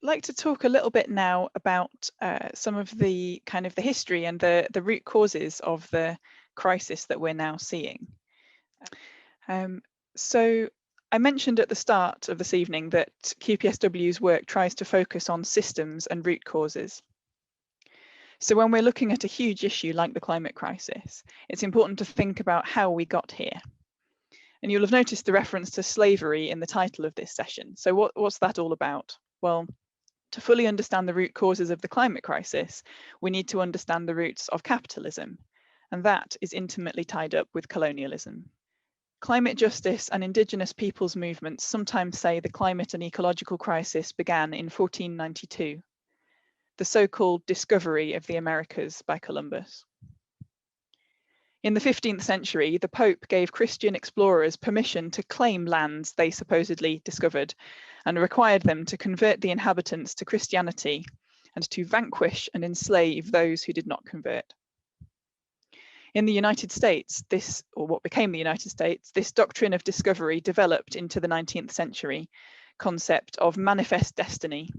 like to talk a little bit now about some of the the history and the root causes of the crisis that we're now seeing. So I mentioned at the start of this evening that QPSW's work tries to focus on systems and root causes. So when we're looking at a huge issue like the climate crisis, it's important to think about how we got here. And you'll have noticed the reference to slavery in the title of this session. So what's that all about? Well, to fully understand the root causes of the climate crisis, we need to understand the roots of capitalism, and that is intimately tied up with colonialism. Climate justice and Indigenous peoples movements sometimes say the climate and ecological crisis began in 1492, the so-called discovery of the Americas by Columbus. In the 15th century, the Pope gave Christian explorers permission to claim lands they supposedly discovered and required them to convert the inhabitants to Christianity and to vanquish and enslave those who did not convert. In the United States, what became the United States, this doctrine of discovery developed into the 19th century concept of manifest destiny,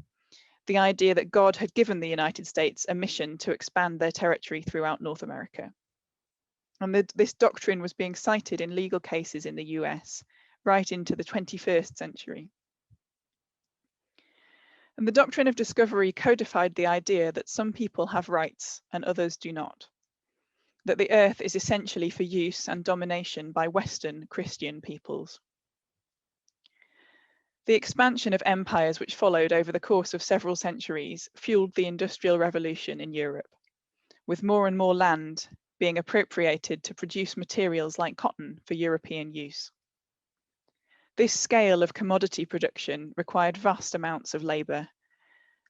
the idea that God had given the United States a mission to expand their territory throughout North America. And this doctrine was being cited in legal cases in the US right into the 21st century. And the doctrine of discovery codified the idea that some people have rights and others do not, that the earth is essentially for use and domination by Western Christian peoples. The expansion of empires which followed over the course of several centuries fueled the Industrial Revolution in Europe, with more and more land being appropriated to produce materials like cotton for European use. This scale of commodity production required vast amounts of labour,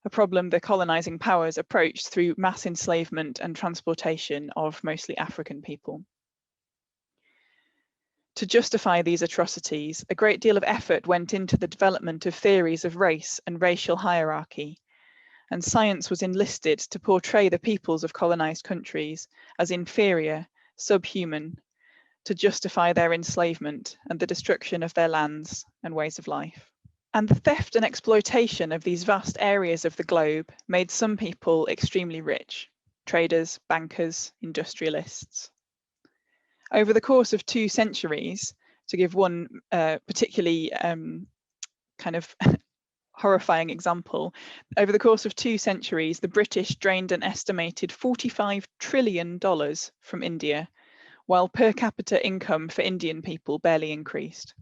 a problem the colonizing powers approached through mass enslavement and transportation of mostly African people. To justify these atrocities, a great deal of effort went into the development of theories of race and racial hierarchy, and science was enlisted to portray the peoples of colonized countries as inferior, subhuman, to justify their enslavement and the destruction of their lands and ways of life. And the theft and exploitation of these vast areas of the globe made some people extremely rich: traders, bankers, industrialists. Over the course of 2 centuries, to give one particularly kind of horrifying example, over the course of 2 centuries, the British drained an estimated $45 trillion from India, while per capita income for Indian people barely increased.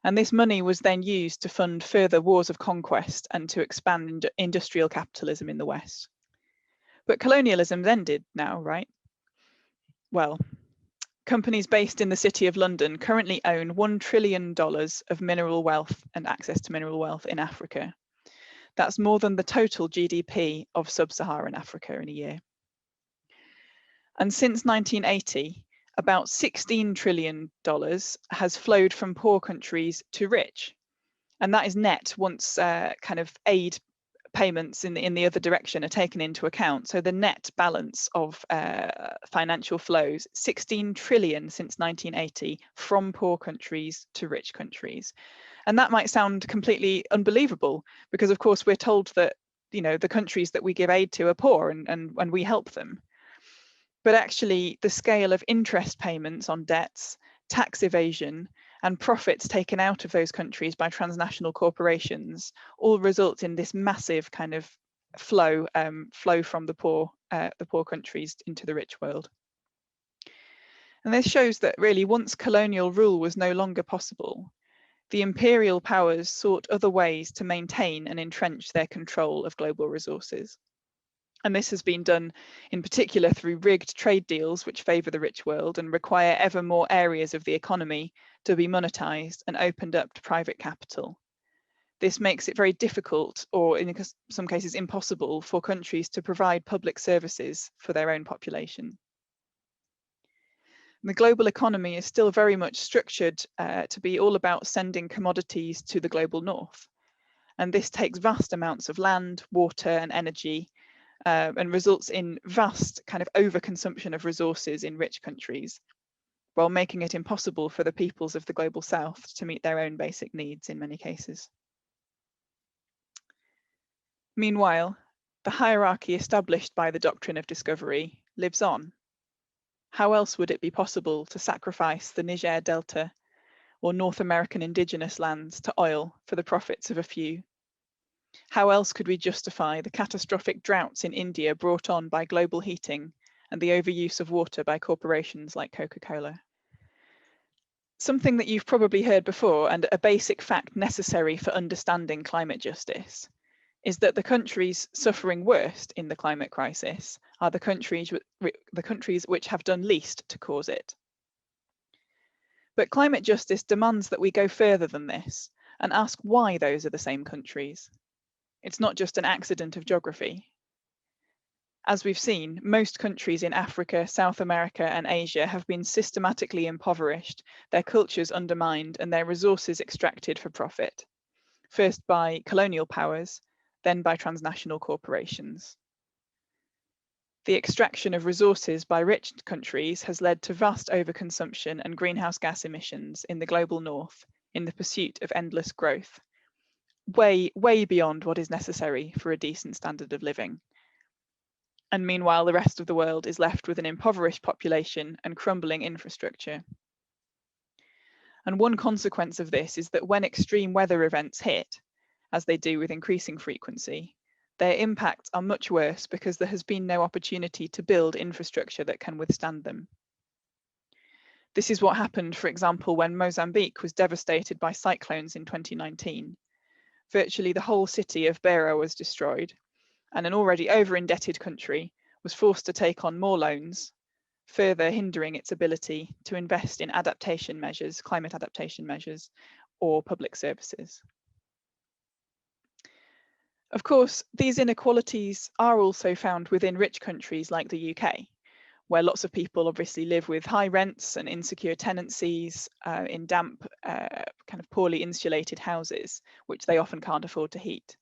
And this money was then used to fund further wars of conquest and to expand industrial capitalism in the West. But colonialism's ended now, right? Well, companies based in the City of London currently own $1 trillion of mineral wealth and access to mineral wealth in Africa. That's more than the total GDP of sub-Saharan Africa in a year. And since 1980, about $16 trillion has flowed from poor countries to rich. And that is net once kind of aid payments in the other direction are taken into account. So the net balance of financial flows, 16 trillion since 1980 from poor countries to rich countries. And that might sound completely unbelievable because of course we're told that, you know, the countries that we give aid to are poor and we help them. But actually the scale of interest payments on debts, tax evasion, and profits taken out of those countries by transnational corporations all result in this massive kind of flow from the poor countries into the rich world. And this shows that really once colonial rule was no longer possible, the imperial powers sought other ways to maintain and entrench their control of global resources. And this has been done in particular through rigged trade deals which favour the rich world and require ever more areas of the economy to be monetised and opened up to private capital. This makes it very difficult, or in some cases impossible, for countries to provide public services for their own population. And the global economy is still very much structured to be all about sending commodities to the global north. And this takes vast amounts of land, water and energy, and results in vast kind of overconsumption of resources in rich countries, while making it impossible for the peoples of the global south to meet their own basic needs in many cases. Meanwhile, the hierarchy established by the doctrine of discovery lives on. How else would it be possible to sacrifice the Niger Delta or North American indigenous lands to oil for the profits of a few? How else could we justify the catastrophic droughts in India brought on by global heating and the overuse of water by corporations like Coca-Cola? Something that you've probably heard before, and a basic fact necessary for understanding climate justice, is that the countries suffering worst in the climate crisis are the countries which have done least to cause it. But climate justice demands that we go further than this and ask why those are the same countries. It's not just an accident of geography. As we've seen, most countries in Africa, South America, and Asia have been systematically impoverished, their cultures undermined, and their resources extracted for profit, first by colonial powers, then by transnational corporations. The extraction of resources by rich countries has led to vast overconsumption and greenhouse gas emissions in the global north in the pursuit of endless growth, way beyond what is necessary for a decent standard of living. And meanwhile, the rest of the world is left with an impoverished population and crumbling infrastructure. And one consequence of this is that when extreme weather events hit, as they do with increasing frequency, their impacts are much worse because there has been no opportunity to build infrastructure that can withstand them. This is what happened, for example, when Mozambique was devastated by cyclones in 2019. Virtually the whole city of Beira was destroyed, and an already over-indebted country was forced to take on more loans, further hindering its ability to invest in adaptation measures, climate adaptation measures, or public services. Of course, these inequalities are also found within rich countries like the UK, where lots of people obviously live with high rents and insecure tenancies in damp, kind of poorly insulated houses, which they often can't afford to heat.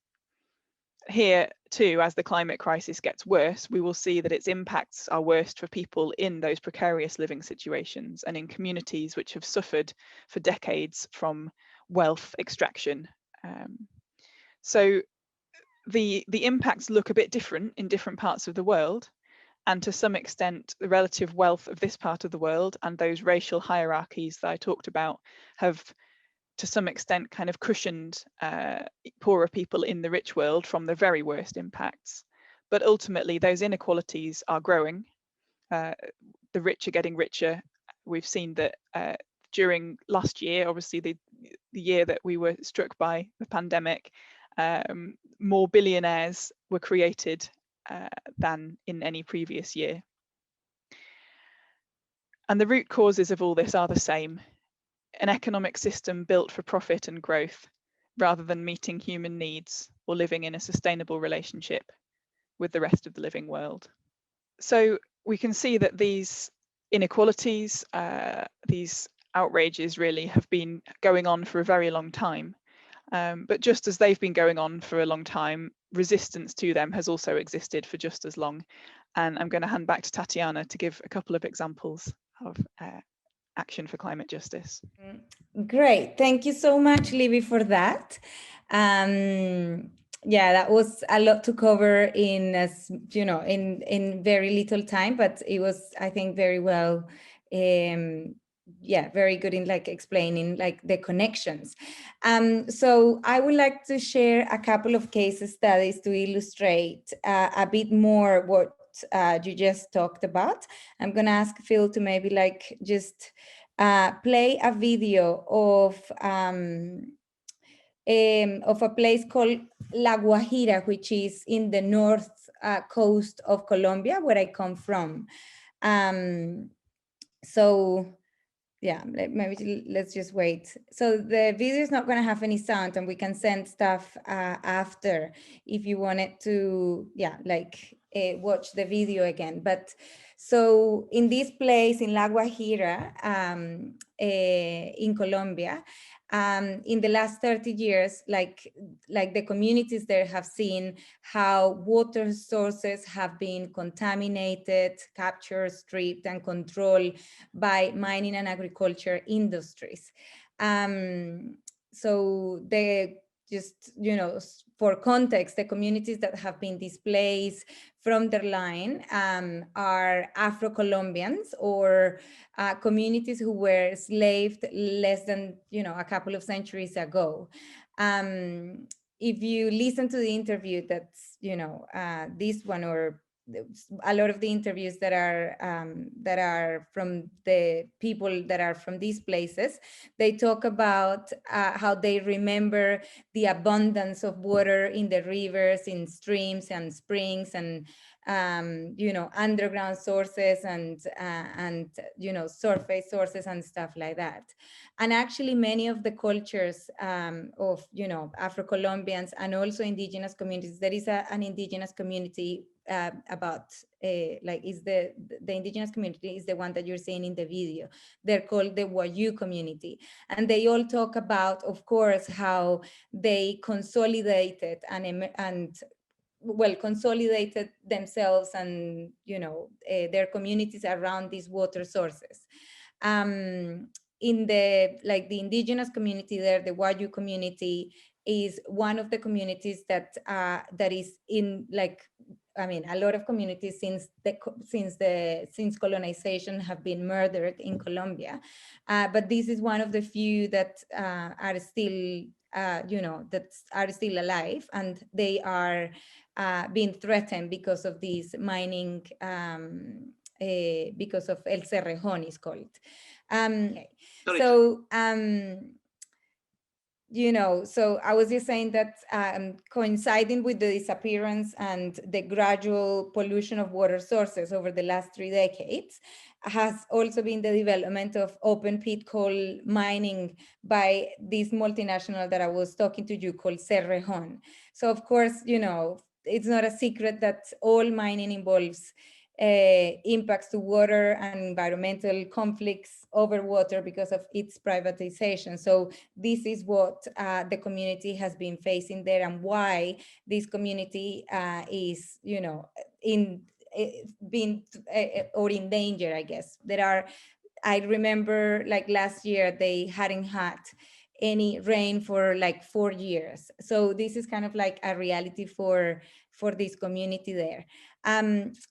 Here too, as the climate crisis gets worse, we will see that its impacts are worst for people in those precarious living situations and in communities which have suffered for decades from wealth extraction. So the impacts look a bit different in different parts of the world, and to some extent the relative wealth of this part of the world and those racial hierarchies that I talked about have to some extent kind of cushioned poorer people in the rich world from the very worst impacts. But ultimately those inequalities are growing. The rich are getting richer. We've seen that during last year, obviously the year that we were struck by the pandemic, more billionaires were created than in any previous year. And the root causes of all this are the same: an economic system built for profit and growth, rather than meeting human needs or living in a sustainable relationship with the rest of the living world. So we can see that these inequalities, these outrages really have been going on for a very long time. But just as they've been going on for a long time, resistance to them has also existed for just as long. And I'm going to hand back to Tatiana to give a couple of examples of action for climate justice. Great, thank you so much, Libby, for that. Yeah, that was a lot to cover in, as you know, in very little time, but it was, I think, very well. Yeah, very good in like explaining like the connections. So I would like to share a couple of case studies to illustrate a bit more what you just talked about. I'm going to ask Phil to maybe like just play a video of a place called La Guajira, which is in the north coast of Colombia, where I come from. So yeah, maybe let's just wait. So the video is not going to have any sound, and we can send stuff after if you wanted to, yeah, like watch the video again. But so in this place in La Guajira, in Colombia, in the last 30 years, like the communities there have seen how water sources have been contaminated, captured, stripped, and controlled by mining and agriculture industries. So just, you know, for context, the communities that have been displaced from their line are Afro-Colombians, or communities who were enslaved less than, you know, a couple of centuries ago. If you listen to the interview that's, you know, this one, or a lot of the interviews that are from the people that are from these places, they talk about how they remember the abundance of water in the rivers, in streams and springs, and you know, underground sources, and you know, surface sources and stuff like that. And actually many of the cultures of, you know, Afro-Colombians and also indigenous communities, there is an indigenous community about like, is the indigenous community is the one that you're seeing in the video. They're called the Wayu community, and they all talk about, of course, how they consolidated and well, consolidated themselves and, you know, their communities around these water sources. In the, like, the indigenous community there, the Wayu community is one of the communities that that is in, like, I mean, a lot of communities since colonization have been murdered in Colombia, but this is one of the few that are still, you know, that are still alive, and they are being threatened because of these mining, because of El Cerrejón is called. So you know, so I was just saying that coinciding with the disappearance and the gradual pollution of water sources over the last 3 decades has also been the development of open pit coal mining by this multinational that I was talking to you called Cerrejón. So of course, you know, it's not a secret that all mining involves impacts to water and environmental conflicts over water because of its privatization. So this is what the community has been facing there, and why this community is, you know, in being or in danger, I guess. I remember, like, last year they hadn't had any rain for like 4 years. So this is kind of like a reality for this community there.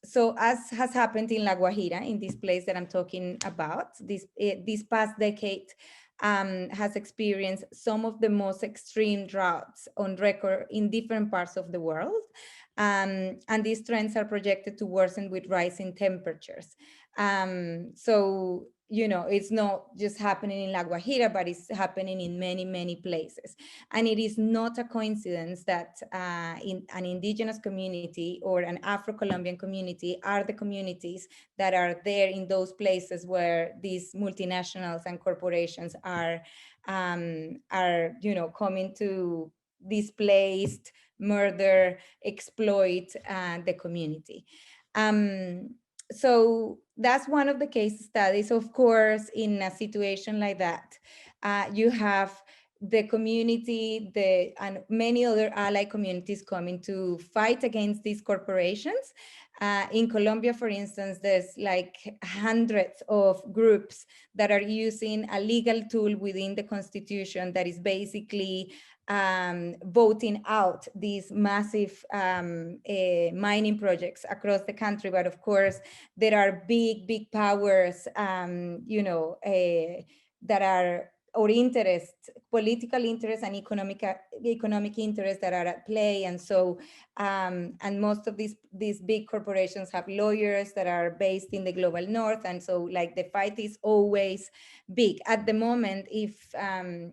So as has happened in La Guajira, in this place that I'm talking about, this past decade has experienced some of the most extreme droughts on record in different parts of the world. And these trends are projected to worsen with rising temperatures. So, you know, it's not just happening in La Guajira, but it's happening in many, many places. And it is not a coincidence that in an indigenous community or an Afro-Colombian community are the communities that are there in those places where these multinationals and corporations are, you know, coming to displaced, murder, exploit the community. So that's one of the case studies. Of course, in a situation like that, you have the community, and many other ally communities coming to fight against these corporations. In Colombia, for instance, there's like hundreds of groups that are using a legal tool within the constitution that is basically voting out these massive mining projects across the country. But of course, there are big powers, you know, that are, or interests, political interests and economic interests that are at play. And so, and most of these big corporations have lawyers that are based in the global north. And so, like, the fight is always big. At the moment, if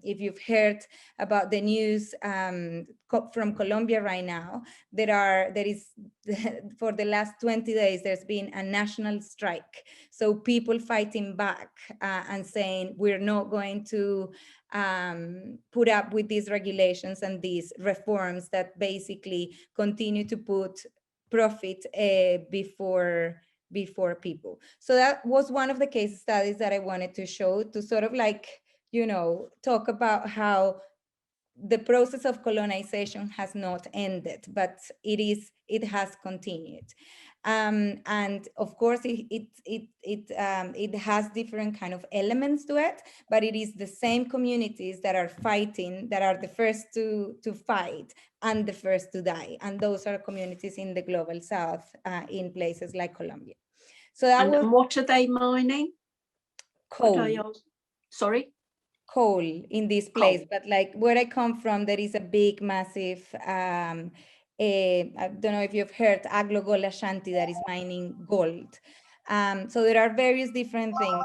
you've heard about the news from Colombia right now, there is for the last 20 days, there's been a national strike. So people fighting back and saying, we're not going to put up with these regulations and these reforms that basically continue to put profit before people. So that was one of the case studies that I wanted to show, to sort of, like, you know, talk about how the process of colonization has not ended, but it has continued. And of course, it has different kind of elements to it, but it is the same communities that are fighting, that are the first to fight and the first to die. And those are communities in the global south, in places like Colombia. So that was. And what are they mining? Coal. Sorry? Coal in this place, but like where I come from, there is a big, massive, I don't know if you've heard, Aglo Gold Ashanti, that is mining gold. So there are various different things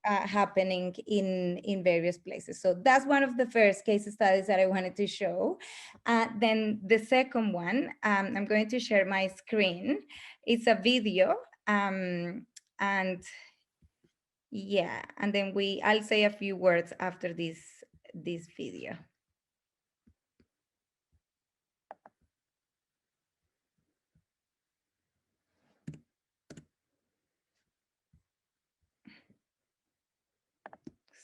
happening in various places. So that's one of the first case studies that I wanted to show. Then the second one, I'm going to share my screen. It's a video, and yeah, and then I'll say a few words after this video.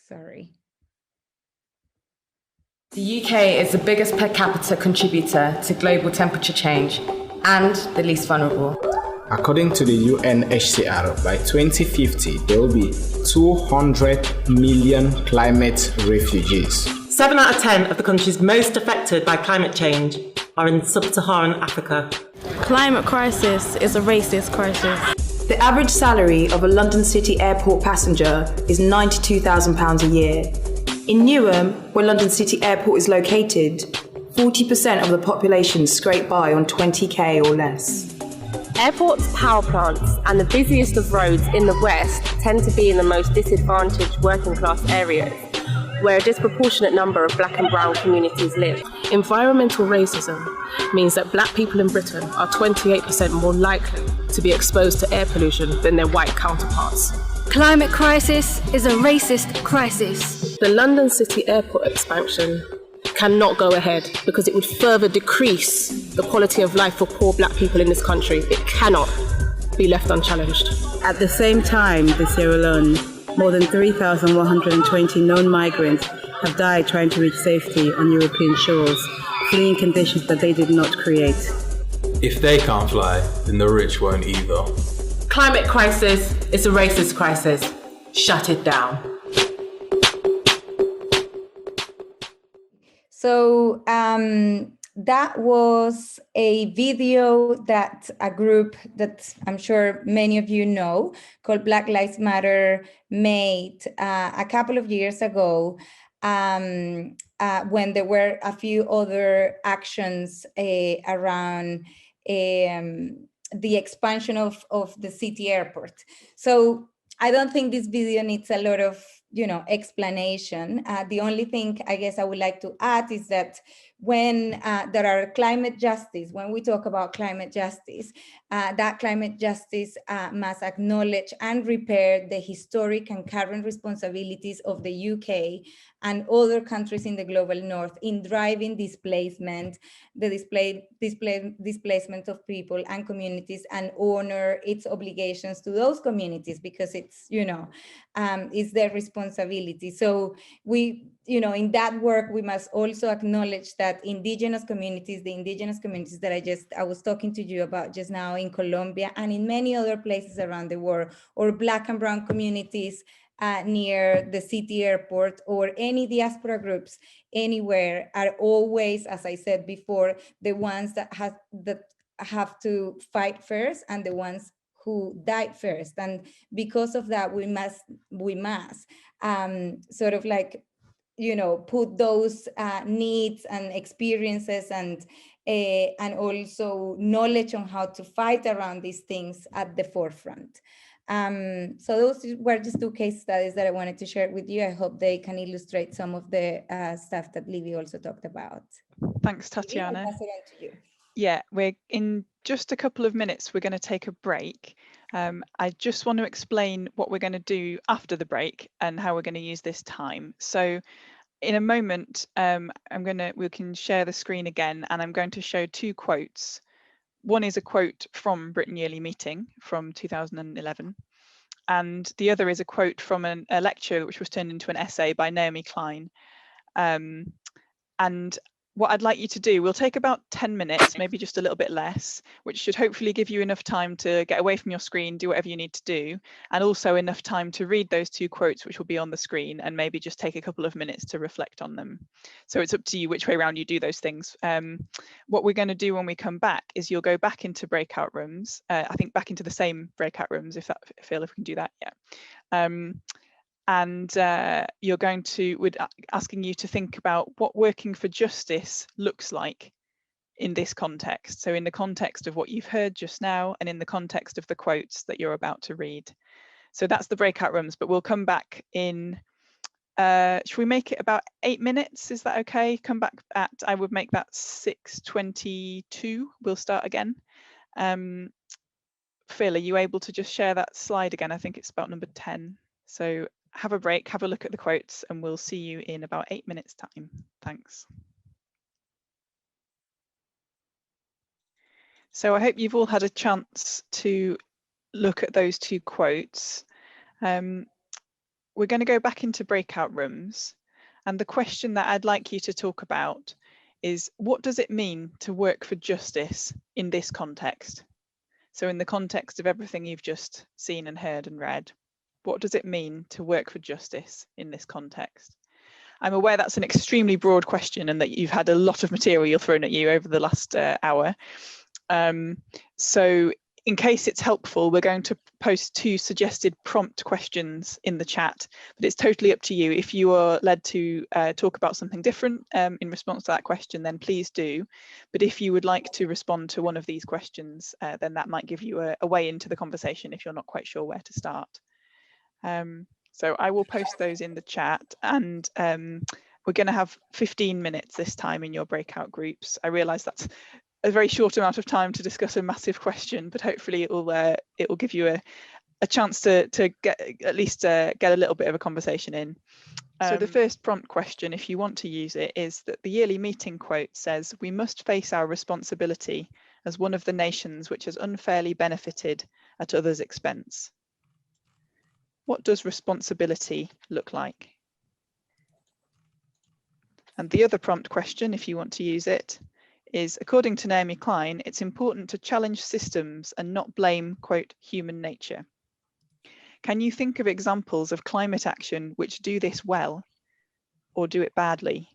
Sorry. The UK is the biggest per capita contributor to global temperature change and the least vulnerable. According to the UNHCR, by 2050, there will be 200 million climate refugees. 7 out of 10 of the countries most affected by climate change are in sub-Saharan Africa. Climate crisis is a racist crisis. The average salary of a London City airport passenger is £92,000 a year. In Newham, where London City Airport is located, 40% of the population scrape by on 20k or less. Airports, power plants and the busiest of roads in the West tend to be in the most disadvantaged working class areas, where a disproportionate number of black and brown communities live. Environmental racism means that black people in Britain are 28% more likely to be exposed to air pollution than their white counterparts. Climate crisis is a racist crisis. The London City Airport expansion cannot go ahead because it would further decrease the quality of life for poor black people in this country. It cannot be left unchallenged. At the same time, this year alone, more than 3,120 known migrants have died trying to reach safety on European shores, fleeing conditions that they did not create. If they can't fly, then the rich won't either. Climate crisis is a racist crisis. Shut it down. So that was a video that a group that I'm sure many of you know called Black Lives Matter made a couple of years ago, when there were a few other actions around the expansion of the city airport. So I don't think this video needs a lot of explanation. The only thing I guess I would like to add is that when there are climate justice, when we talk about climate justice, that climate justice must acknowledge and repair the historic and current responsibilities of the UK and other countries in the global north in driving displacement, the displacement of people and communities, and honor its obligations to those communities, because it's, it's their responsibility. So we, in that work, we must also acknowledge that Indigenous communities, the Indigenous communities that I was talking to you about just now in Colombia and in many other places around the world, or Black and Brown communities near the city airport, or any diaspora groups anywhere, are always, as I said before, the ones that have to fight first and the ones who died first. And because of that, we must sort of like, put those needs and experiences and also knowledge on how to fight around these things at the forefront. So those were just two case studies that I wanted to share with you. I hope they can illustrate some of the stuff that Livy also talked about. Thanks, Tatiana. I'll pass it on to you. Yeah, we're in just a couple of minutes, we're going to take a break. I just want to explain what we're going to do after the break and how we're going to use this time. So in a moment, we can share the screen again, and I'm going to show two quotes. One is a quote from Britain Yearly Meeting from 2011, and the other is a quote from a lecture which was turned into an essay by Naomi Klein. And what I'd like you to do, we'll take about 10 minutes, maybe just a little bit less, which should hopefully give you enough time to get away from your screen, do whatever you need to do, and also enough time to read those 2 quotes which will be on the screen, and maybe just take a couple of minutes to reflect on them. So it's up to you which way around you do those things. What we're going to do when we come back is you'll go back into breakout rooms, I think back into the same breakout rooms, if we can do that, yeah. And you're going to, we're asking you to think about what working for justice looks like in this context. So in the context of what you've heard just now and in the context of the quotes that you're about to read. So that's the breakout rooms, but we'll come back in, should we make it about 8 minutes? Is that okay? Come back at, I would make that 6:22. We'll start again. Phil, are you able to just share that slide again? I think it's about number 10. So have a break, have a look at the quotes, and we'll see you in about 8 minutes time. Thanks. So I hope you've all had a chance to look at those 2 quotes. We're going to go back into breakout rooms, and the question that I'd like you to talk about is, what does it mean to work for justice in this context? So in the context of everything you've just seen and heard and read, what does it mean to work for justice in this context? I'm aware that's an extremely broad question and that you've had a lot of material thrown at you over the last hour. So in case it's helpful, we're going to post 2 suggested prompt questions in the chat, but it's totally up to you. If you are led to talk about something different in response to that question, then please do. But if you would like to respond to one of these questions, then that might give you a way into the conversation if you're not quite sure where to start. So I will post those in the chat, and we're going to have 15 minutes this time in your breakout groups. I realise that's a very short amount of time to discuss a massive question, but hopefully it will give you a chance to get at least get a little bit of a conversation in. So the first prompt question, if you want to use it, is that the yearly meeting quote says, "We must face our responsibility as one of the nations which has unfairly benefited at others' expense." What does responsibility look like? And the other prompt question, if you want to use it, is, according to Naomi Klein, it's important to challenge systems and not blame, quote, human nature. Can you think of examples of climate action which do this well or do it badly?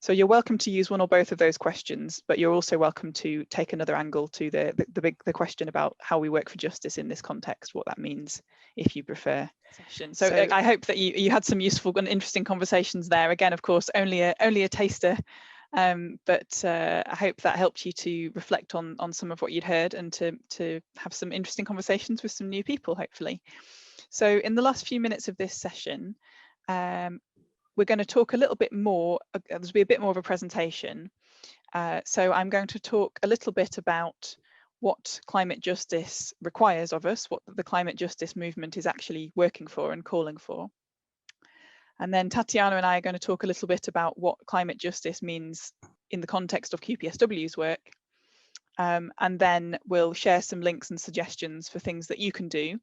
So you're welcome to use one or both of those questions, but you're also welcome to take another angle to the question about how we work for justice in this context, what that means, if you prefer. So I hope that you had some useful and interesting conversations there. Again, of course, only a taster, but I hope that helped you to reflect on some of what you'd heard and to have some interesting conversations with some new people, hopefully. So in the last few minutes of this session, we're going to talk a little bit more, there'll be a bit more of a presentation. So I'm going to talk a little bit about what climate justice requires of us, what the climate justice movement is actually working for and calling for. And then Tatiana and I are going to talk a little bit about what climate justice means in the context of QPSW's work. And then we'll share some links and suggestions for things that you can do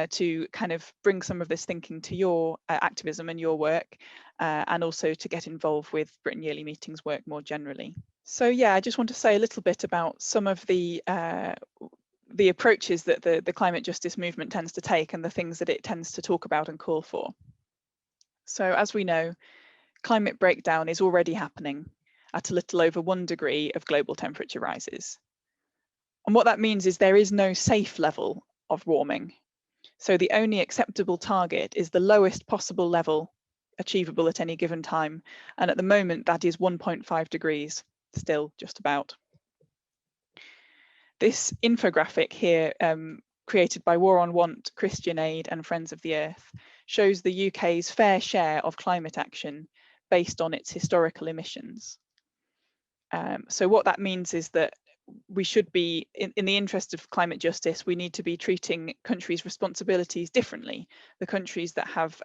to kind of bring some of this thinking to your activism and your work, and also to get involved with Britain Yearly Meetings work more generally. So yeah, I just want to say a little bit about some of the approaches that the climate justice movement tends to take and the things that it tends to talk about and call for. So as we know, climate breakdown is already happening at a little over 1 degree of global temperature rises. And what that means is there is no safe level of warming. So the only acceptable target is the lowest possible level achievable at any given time. And at the moment, that is 1.5 degrees, still just about. This infographic here, created by War on Want, Christian Aid and Friends of the Earth, shows the UK's fair share of climate action based on its historical emissions. So what that means is that we should be, in the interest of climate justice, we need to be treating countries' responsibilities differently. The countries that have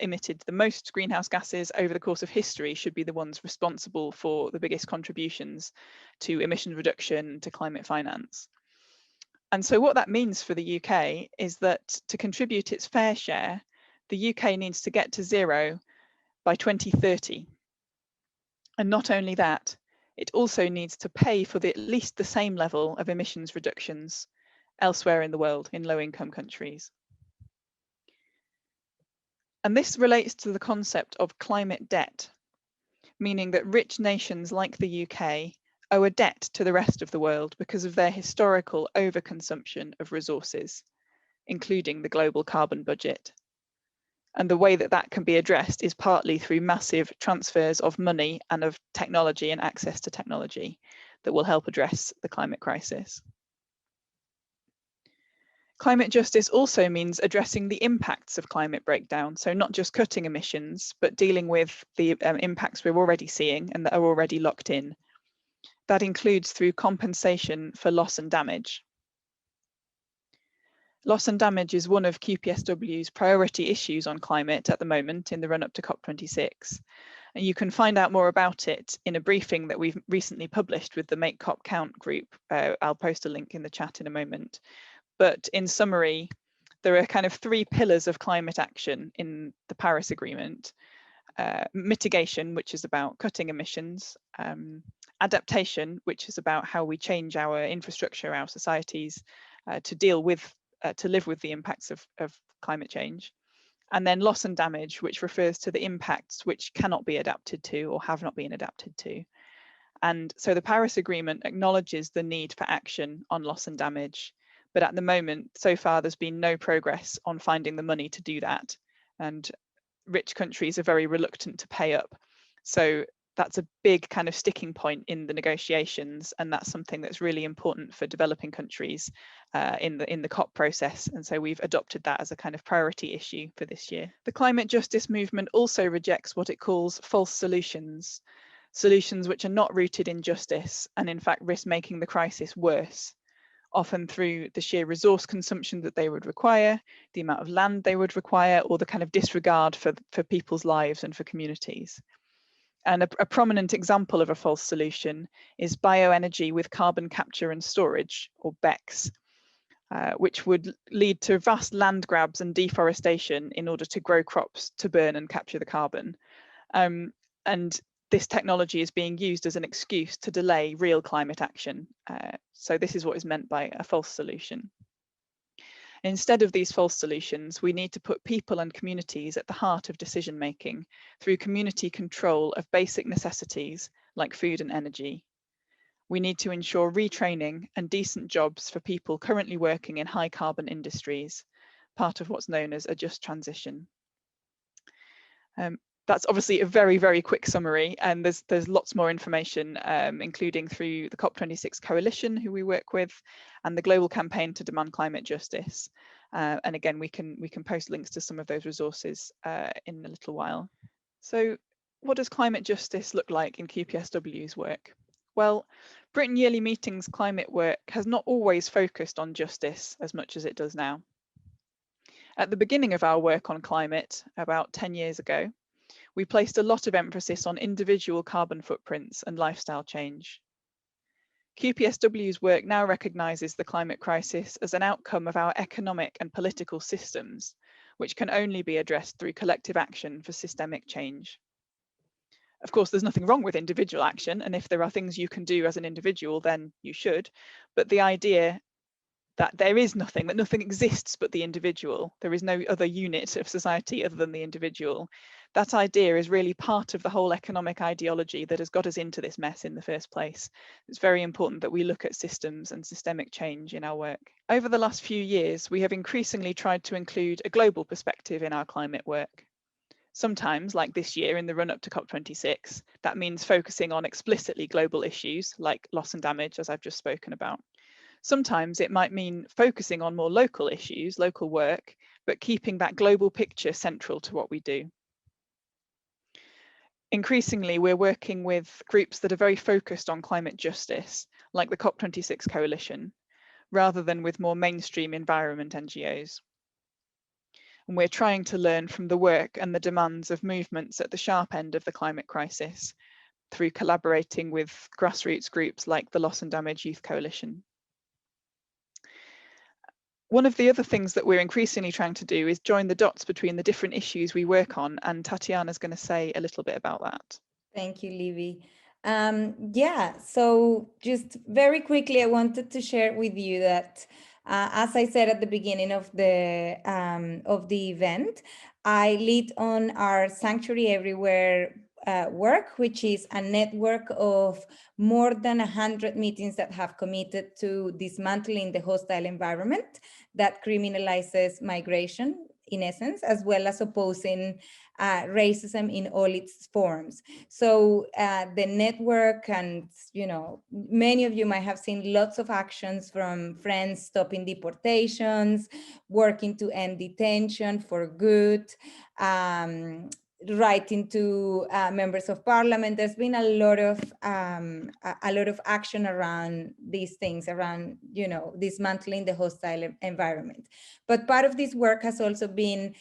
emitted the most greenhouse gases over the course of history should be the ones responsible for the biggest contributions to emission reduction, to climate finance. And so what that means for the UK is that to contribute its fair share, the UK needs to get to zero by 2030. And not only that, it also needs to pay for at least the same level of emissions reductions elsewhere in the world, in low-income countries. And this relates to the concept of climate debt, meaning that rich nations like the UK owe a debt to the rest of the world because of their historical overconsumption of resources, including the global carbon budget. And the way that that can be addressed is partly through massive transfers of money and of technology and access to technology that will help address the climate crisis. Climate justice also means addressing the impacts of climate breakdown, so not just cutting emissions, but dealing with the impacts we're already seeing and that are already locked in. That includes through compensation for loss and damage. Loss and damage is one of QPSW's priority issues on climate at the moment in the run-up to COP26. And you can find out more about it in a briefing that we've recently published with the Make COP Count group. I'll post a link in the chat in a moment. But in summary, there are kind of three pillars of climate action in the Paris Agreement. Mitigation, which is about cutting emissions. Adaptation, which is about how we change our infrastructure, our societies to deal with, to live with the impacts of climate change. And then loss and damage, which refers to the impacts which cannot be adapted to or have not been adapted to. And so the Paris Agreement acknowledges the need for action on loss and damage. But at the moment, so far, there's been no progress on finding the money to do that. And rich countries are very reluctant to pay up. So that's a big kind of sticking point in the negotiations. And that's something that's really important for developing countries in the COP process. And so we've adopted that as a kind of priority issue for this year. The climate justice movement also rejects what it calls false solutions, solutions which are not rooted in justice and in fact risk making the crisis worse, often through the sheer resource consumption that they would require, the amount of land they would require, or the kind of disregard for people's lives and for communities. And a prominent example of a false solution is bioenergy with carbon capture and storage, or BECCS, which would lead to vast land grabs and deforestation in order to grow crops to burn and capture the carbon. And this technology is being used as an excuse to delay real climate action. So this is what is meant by a false solution. Instead of these false solutions, we need to put people and communities at the heart of decision making through community control of basic necessities like food and energy. We need to ensure retraining and decent jobs for people currently working in high carbon industries, part of what's known as a just transition. That's obviously a very, very quick summary, and there's lots more information, including through the COP26 Coalition, who we work with, and the Global Campaign to Demand Climate Justice. And again, we can post links to some of those resources in a little while. So what does climate justice look like in QPSW's work? Well, Britain Yearly Meetings climate work has not always focused on justice as much as it does now. At the beginning of our work on climate, about 10 years ago, we placed a lot of emphasis on individual carbon footprints and lifestyle change. QPSW's work now recognises the climate crisis as an outcome of our economic and political systems, which can only be addressed through collective action for systemic change. Of course, there's nothing wrong with individual action, and if there are things you can do as an individual, then you should. But the idea that there is nothing, that nothing exists but the individual, there is no other unit of society other than the individual, that idea is really part of the whole economic ideology that has got us into this mess in the first place. It's very important that we look at systems and systemic change in our work. Over the last few years, we have increasingly tried to include a global perspective in our climate work. Sometimes, like this year in the run-up to COP26, that means focusing on explicitly global issues like loss and damage, as I've just spoken about. Sometimes it might mean focusing on more local issues, local work, but keeping that global picture central to what we do. Increasingly, we're working with groups that are very focused on climate justice, like the COP26 Coalition, rather than with more mainstream environment NGOs. And we're trying to learn from the work and the demands of movements at the sharp end of the climate crisis through collaborating with grassroots groups like the Loss and Damage Youth Coalition. One of the other things that we're increasingly trying to do is join the dots between the different issues we work on, and Tatiana's going to say a little bit about that. Thank you, Livy. Yeah, so just very quickly, I wanted to share with you that, as I said at the beginning of the event, I lead on our Sanctuary Everywhere work, which is a network of more than 100 meetings that have committed to dismantling the hostile environment that criminalizes migration, in essence, as well as opposing racism in all its forms. So the network, and many of you might have seen lots of actions from Friends Stopping Deportations, working to end detention for good, writing to members of parliament. There's been a lot of action around these things, around dismantling the hostile environment. But part of this work has also been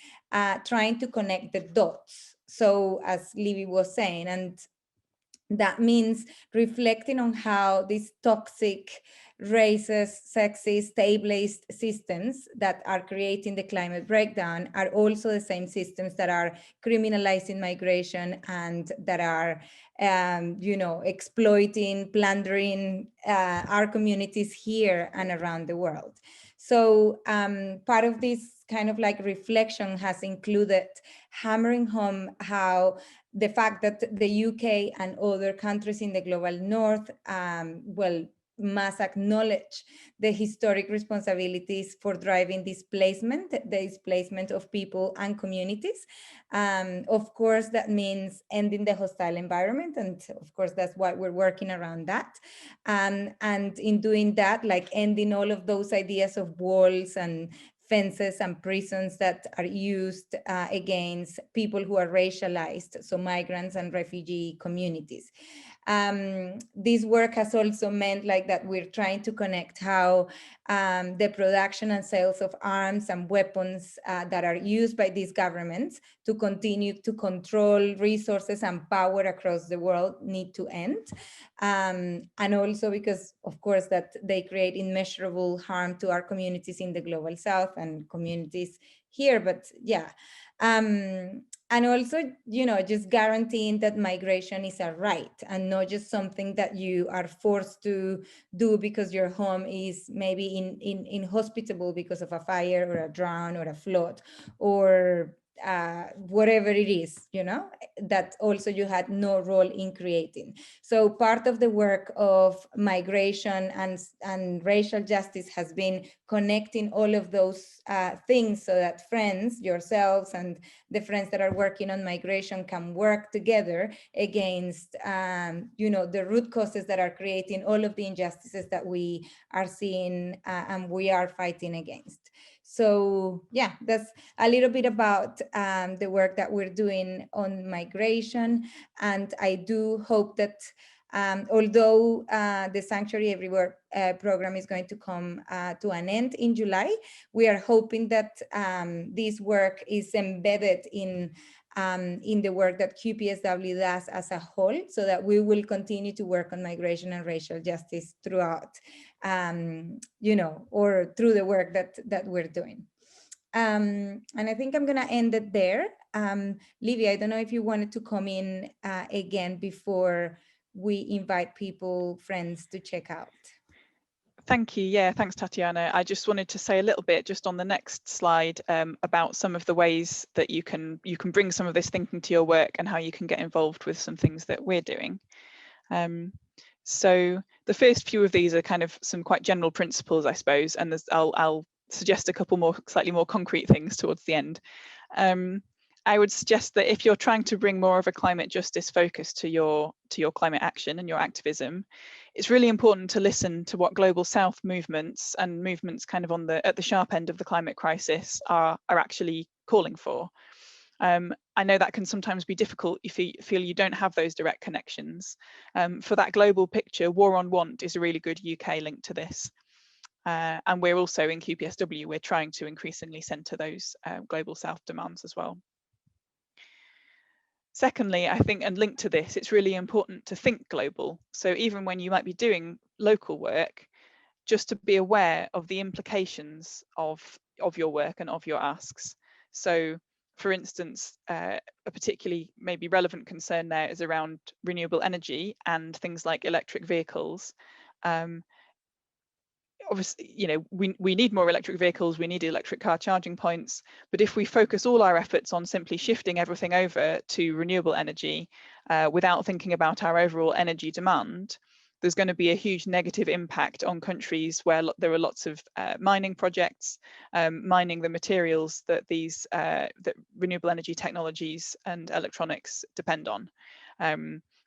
trying to connect the dots. So as Livy was saying, and that means reflecting on how these toxic, racist, sexist, ableist systems that are creating the climate breakdown are also the same systems that are criminalizing migration and that are, exploiting, plundering our communities here and around the world. So part of this kind of like reflection has included hammering home how the fact that the UK and other countries in the global north, must acknowledge the historic responsibilities for driving displacement, the displacement of people and communities. Of course, that means ending the hostile environment. And of course, that's why we're working around that. And in doing that, like ending all of those ideas of walls and fences and prisons that are used against people who are racialized, so migrants and refugee communities. This work has also meant like that we're trying to connect how the production and sales of arms and weapons that are used by these governments to continue to control resources and power across the world need to end. And also because, of course, that they create immeasurable harm to our communities in the global south and communities here, but yeah. And also, just guaranteeing that migration is a right and not just something that you are forced to do because your home is maybe inhospitable because of a fire or a drown or a flood or whatever it is, that also you had no role in creating. So part of the work of migration and racial justice has been connecting all of those things so that friends, yourselves, and the friends that are working on migration can work together against, the root causes that are creating all of the injustices that we are seeing and we are fighting against. So yeah, that's a little bit about the work that we're doing on migration. And I do hope that although the Sanctuary Everywhere program is going to come to an end in July, we are hoping that this work is embedded in the work that QPSW does as a whole, so that we will continue to work on migration and racial justice throughout, or through the work that we're doing. And I think I'm gonna end it there. Livy, I don't know if you wanted to come in again before we invite people, friends, to check out. Thank you. Yeah, thanks, Tatiana. I just wanted to say a little bit just on the next slide about some of the ways that you can bring some of this thinking to your work and how you can get involved with some things that we're doing. So the first few of these are kind of some quite general principles, I suppose, and I'll suggest a couple more slightly more concrete things towards the end. I would suggest that if you're trying to bring more of a climate justice focus to your climate action and your activism, it's really important to listen to what global south movements and movements kind of at the sharp end of the climate crisis are actually calling for. I know that can sometimes be difficult if you feel you don't have those direct connections. For that global picture, War on Want is a really good UK link to this. And we're also in QPSW, we're trying to increasingly centre those global south demands as well. Secondly, I think, and linked to this, it's really important to think global. So even when you might be doing local work, just to be aware of the implications of your work and of your asks. So for instance, a particularly maybe relevant concern there is around renewable energy and things like electric vehicles. Obviously, you know, we need more electric vehicles, we need electric car charging points, but if we focus all our efforts on simply shifting everything over to renewable energy without thinking about our overall energy demand, there's going to be a huge negative impact on countries where there are lots of mining projects, mining the materials that these that renewable energy technologies and electronics depend on.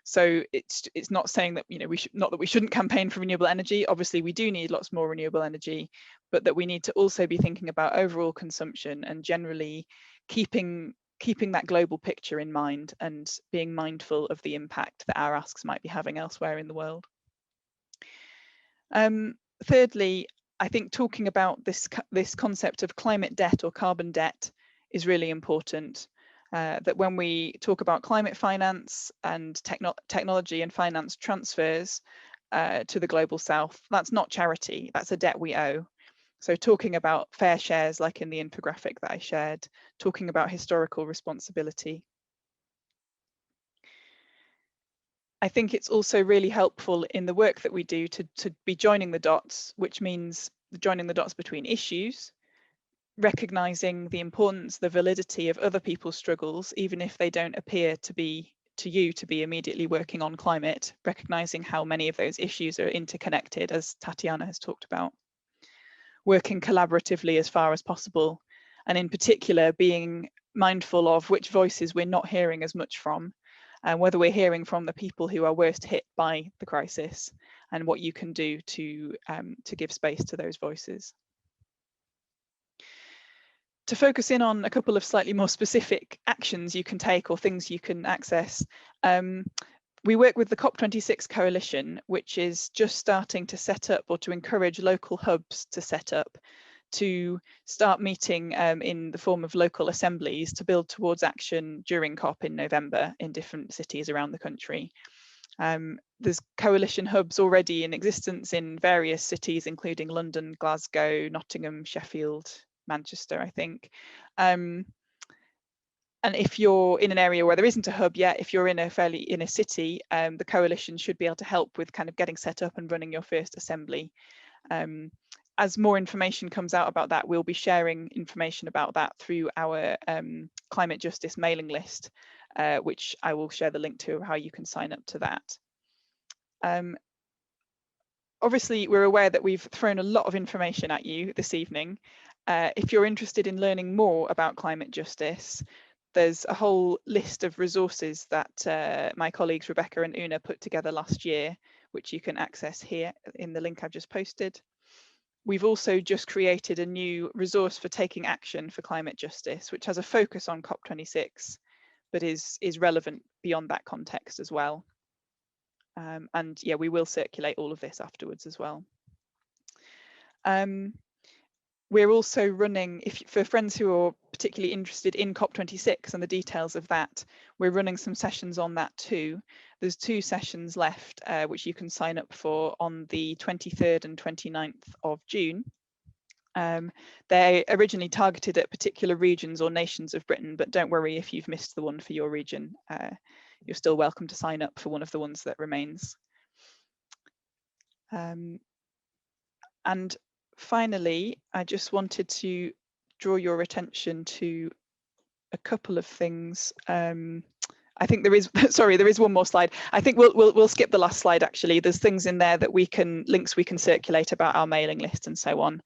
So it's not saying that, you know, we shouldn't campaign for renewable energy. Obviously, we do need lots more renewable energy, but that we need to also be thinking about overall consumption and generally keeping that global picture in mind and being mindful of the impact that our asks might be having elsewhere in the world. Thirdly, I think talking about this concept of climate debt or carbon debt is really important. That when we talk about climate finance and technology and finance transfers to the global south, that's not charity, that's a debt we owe. So talking about fair shares, like in the infographic that I shared, talking about historical responsibility. I think it's also really helpful in the work that we do to be joining the dots, which means joining the dots between issues, recognizing the importance, the validity of other people's struggles, even if they don't appear to you to be immediately working on climate, recognizing how many of those issues are interconnected, as Tatiana has talked about. Working collaboratively as far as possible, and in particular being mindful of which voices we're not hearing as much from, and whether we're hearing from the people who are worst hit by the crisis, and what you can do to give space to those voices. To focus in on a couple of slightly more specific actions you can take or things you can access, we work with the COP26 Coalition, which is just starting to set up or to encourage local hubs to set up, to start meeting in the form of local assemblies to build towards action during COP in November in different cities around the country. There's coalition hubs already in existence in various cities, including London, Glasgow, Nottingham, Sheffield, Manchester, I think. And if you're in an area where there isn't a hub yet, if you're in a city, the coalition should be able to help with kind of getting set up and running your first assembly. As more information comes out about that, we'll be sharing information about that through our climate justice mailing list, which I will share the link to how you can sign up to that. Obviously, we're aware that we've thrown a lot of information at you this evening. If you're interested in learning more about climate justice, there's a whole list of resources that my colleagues Rebecca and Una put together last year, which you can access here in the link I've just posted. We've also just created a new resource for taking action for climate justice, which has a focus on COP26, but is relevant beyond that context as well. And yeah, we will circulate all of this afterwards as well. We're also running, for friends who are particularly interested in COP26 and the details of that, we're running some sessions on that too. There's 2 sessions left, which you can sign up for on the 23rd and 29th of June. They're originally targeted at particular regions or nations of Britain, but don't worry if you've missed the one for your region. You're still welcome to sign up for one of the ones that remains. And finally, I just wanted to draw your attention to a couple of things. I think there is, sorry, there is one more slide. I think we'll skip the last slide actually. There's things in there that links we can circulate about our mailing list and so on.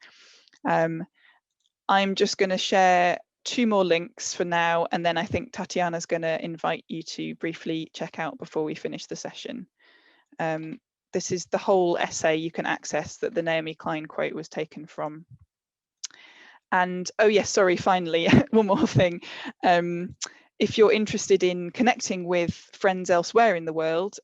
I'm just going to share 2 more links for now, and then I think Tatiana's going to invite you to briefly check out before we finish the session. This is the whole essay you can access that the Naomi Klein quote was taken from. And oh yes, sorry, finally, one more thing. If you're interested in connecting with friends elsewhere in the world,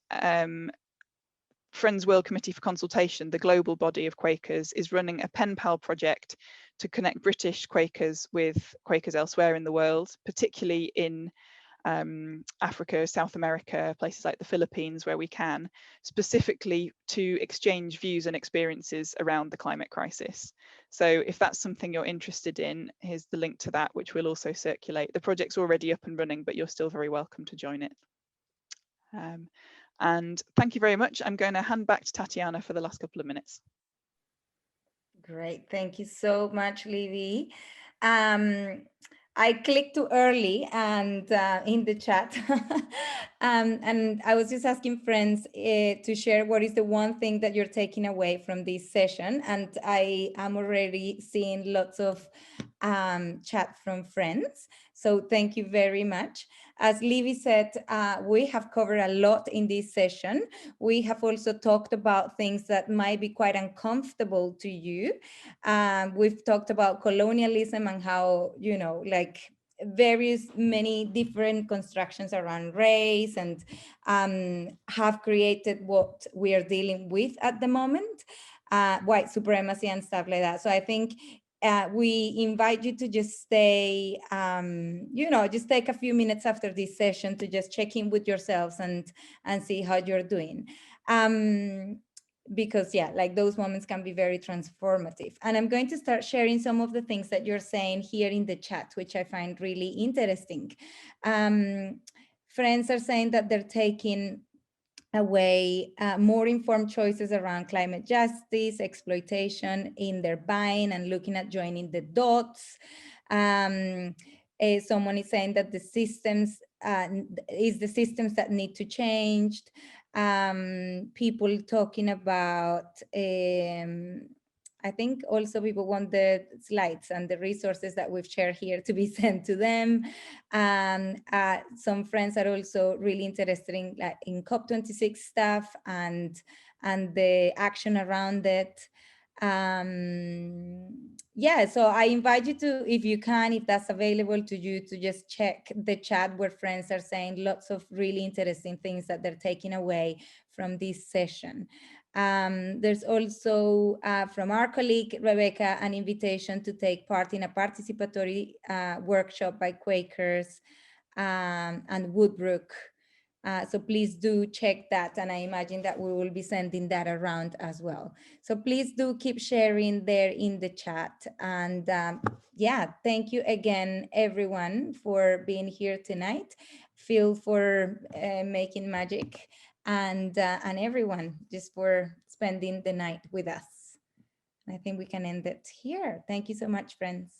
Friends World Committee for Consultation, the global body of Quakers, is running a pen pal project to connect British Quakers with Quakers elsewhere in the world, particularly in Africa, South America, places like the Philippines where we can, specifically to exchange views and experiences around the climate crisis. So if that's something you're interested in, here's the link to that, which we'll also circulate. The project's already up and running, but you're still very welcome to join it. And thank you very much. I'm going to hand back to Tatiana for the last couple of minutes. Great, thank you so much, Livy. I clicked too early and in the chat, and I was just asking friends to share what is the one thing that you're taking away from this session, and I am already seeing lots of chat from friends. So thank you very much. As Livy said, we have covered a lot in this session. We have also talked about things that might be quite uncomfortable to you. We've talked about colonialism and how, you know, like many different constructions around race and have created what we are dealing with at the moment, white supremacy and stuff like that. So I think we invite you to just stay, you know, just take a few minutes after this session to just check in with yourselves and see how you're doing. Because yeah, like those moments can be very transformative. And I'm going to start sharing some of the things that you're saying here in the chat, which I find really interesting. Friends are saying that they're taking away more informed choices around climate justice, exploitation in their buying, and looking at joining the dots. Someone is saying that the systems that need to change. People talking about, I think also people want the slides and the resources that we've shared here to be sent to them. Some friends are also really interested in COP26 stuff and the action around it. Yeah, so I invite you to, if you can, if that's available to you, to just check the chat where friends are saying lots of really interesting things that they're taking away from this session. There's also from our colleague Rebecca an invitation to take part in a participatory workshop by Quakers and Woodbrook. So please do check that, and I imagine that we will be sending that around as well. So please do keep sharing there in the chat. And yeah, thank you again, everyone, for being here tonight. Phil for making magic, and everyone just for spending the night with us. I think we can end it here. Thank you so much, friends.